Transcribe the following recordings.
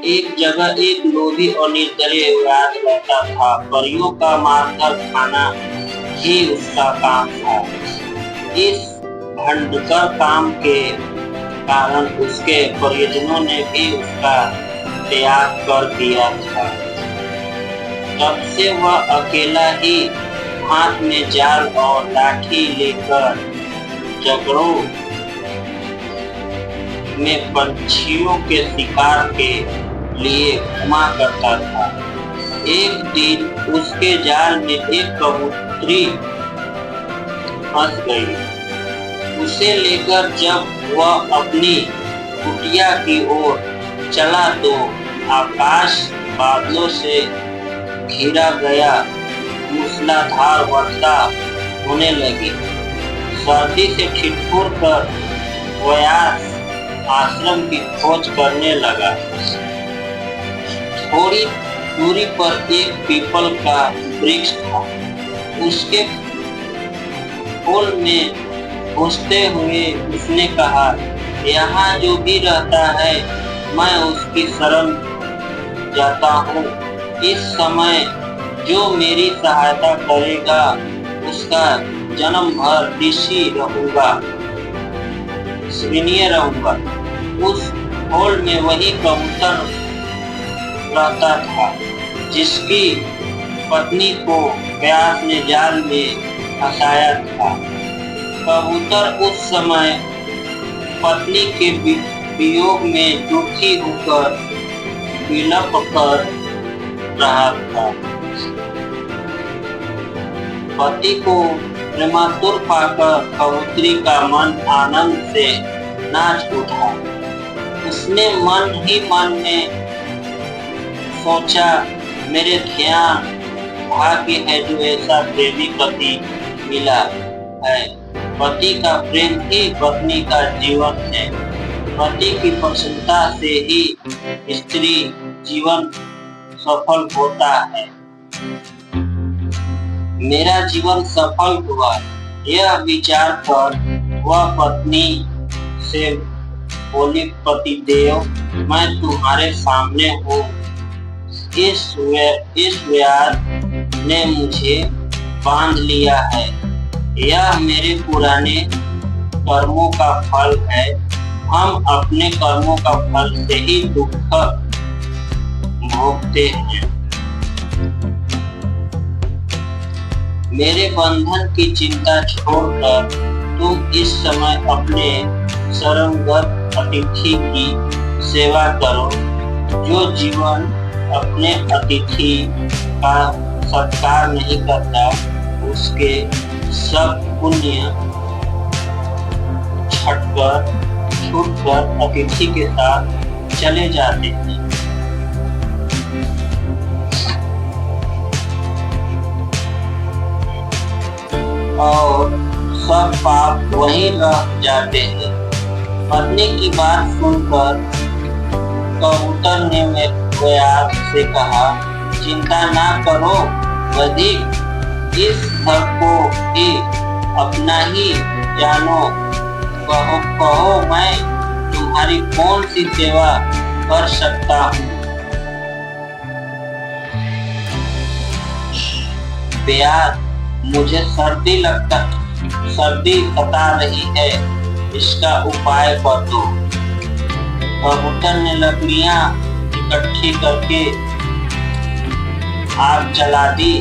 एक जगह एक लोभी और निर्दयी व्यास रहता था। परियों का मारकर खाना ही उसका काम था। इस भयंकर काम के कारण उसके परिजनों ने भी उसका त्याग कर दिया था। तब से वह अकेला ही हाथ में जाल और लाठी लेकर जंगलों में पंछियों के शिकार के लिए घुमा करता था। एक दिन उसके जाल में एक कबूतरी फंस गई। उसे लेकर जब वह अपनी कुटिया की ओर चला तो आकाश बादलों से घिरा गया। मूसलाधार वर्षा होने लगी। सर्दी से ठिठुर कर व्यास आश्रम की खोज करने लगा। थोड़ी दूरी पर एक पीपल का वृक्ष था। उसके फूल में घुसते हुए उसने कहा, यहाँ जो भी रहता है मैं उसकी शरण जाता हूँ। इस समय जो मेरी सहायता करेगा उसका जन्म भर ऋषि रहूंगा, ऋणी रहूंगा। उस फूल में वही कबूतर रहता था जिसकी पत्नी को व्यास ने जाल में फंसाया था। कबूतर उस समय पत्नी के वियोग में दुखी होकर विलप कर रहा था। पति को प्रेमातुर पाकर कबूतरी का मन आनंद से नाच उठा। उसने मन ही मन में सोचा, मेरे ध्यान भाग्य है जो ऐसा प्रेमी पति मिला है। पति का प्रेम ही पत्नी का जीवन है। पति की प्रसन्नता से ही स्त्री जीवन सफल होता है। मेरा जीवन सफल हुआ। यह विचार कर वह पत्नी से बोली, पतिदेव मैं तुम्हारे सामने हूँ। इस व्याध ने मुझे बांध लिया है। यह मेरे पुराने कर्मों का फल है। हम अपने कर्मों का फल से ही दुख भोगते हैं। मेरे बंधन की चिंता छोड़कर तुम इस समय अपने शरणगत अतिथि की सेवा करो। जो जीवन अपने अतिथि का सत्कार नहीं करता उसके सब पुण्य छूटकर अतिथि के साथ चले जाते हैं और सब पाप वहीं रह जाते हैं। पत्नी की बात सुनकर कबूतर ने व्यास से कहा, चिंता ना करो अधिक, इस घर को भी अपना ही जानो। कहो मैं तुम्हारी कौन सी सेवा कर सकता हूँ। व्यास, मुझे सर्दी सता रही है, इसका उपाय बतो। कबूतर ने लकड़ियां इकट्ठी करके आग जला दी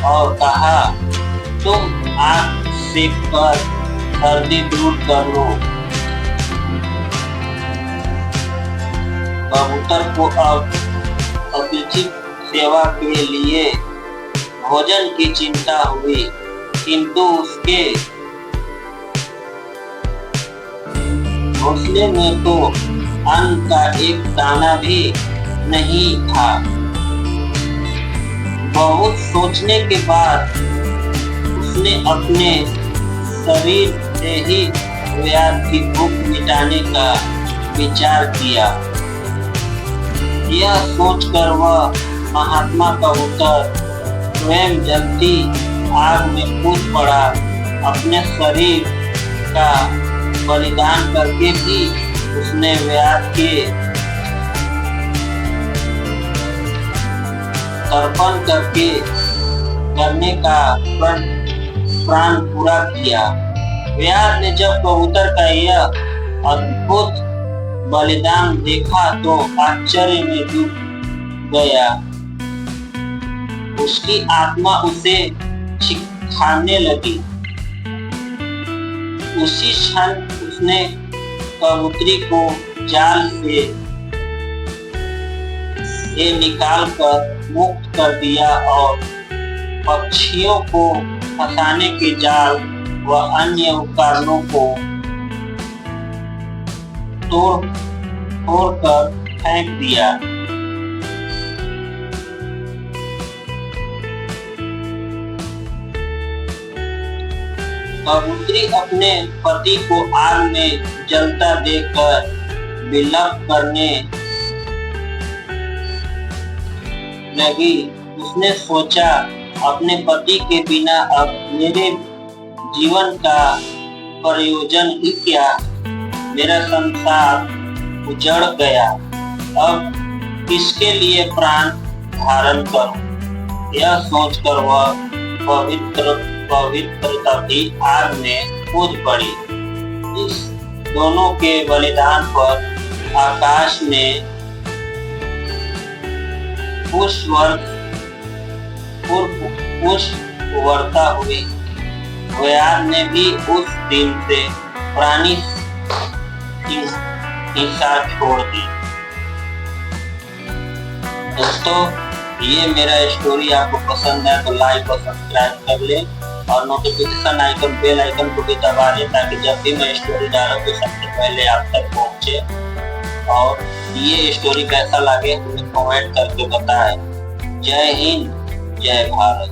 और कहा, तुम आग सेक कर सर्दी दूर कर लो। कबूतर को अब अतिथि सेवा के लिए भोजन की चिंता हुई, किंतु उसके घोंसले में तो अन्न का एक दाना भी नहीं था। बहुत सोचने के बाद उसने अपने शरीर से ही व्याध की भूख मिटाने का विचार किया। यह सोचकर वह महात्मा कबूतर स्वयं जलती आग में कूद पड़ा। अपने शरीर का बलिदान करके भी उसने व्याध के तर्पण करने का प्राण पूरा किया। व्यास ने जब कबूतर का यह अद्भुत बलिदान देखा तो आश्चर्य में डूब गया। उसकी आत्मा उसे सिखाने लगी। उसी क्षण उसने कबूतरी को जाल से निकालकर मुक्त कर दिया और पक्षियों को फंसाने के जाल व अन्य उपकरणों को तोड़कर फेंक दिया। कबूतरी अपने पति को आग में जलता देखकर विलाप करने लगी। उसने सोचा, अपने पति के बिना अब मेरे जीवन का प्रयोजन ही क्या, मेरा संसार उजड़ गया। अब किसके लिए प्राण धारण करूं? यह सोचकर वह पवित्रता की आग में कूद पड़ी। इस दोनों के बलिदान पर आकाश में पुष्प वर्षा हुई। व्यास ने भी उस दिन से प्राणी हिंसा छोड़ दी। दोस्तों, ये मेरा स्टोरी आपको पसंद है तो लाइक और सब्सक्राइब कर ले और नोटिफिकेशन आइकन, बेल आइकन को भी दबा दें ताकि जब भी मैं स्टोरी डालूं तो सबसे पहले आप तक पहुंचे। और ये स्टोरी कैसा लगे हमें कमेंट करके बताएं। जय हिंद, जय भारत।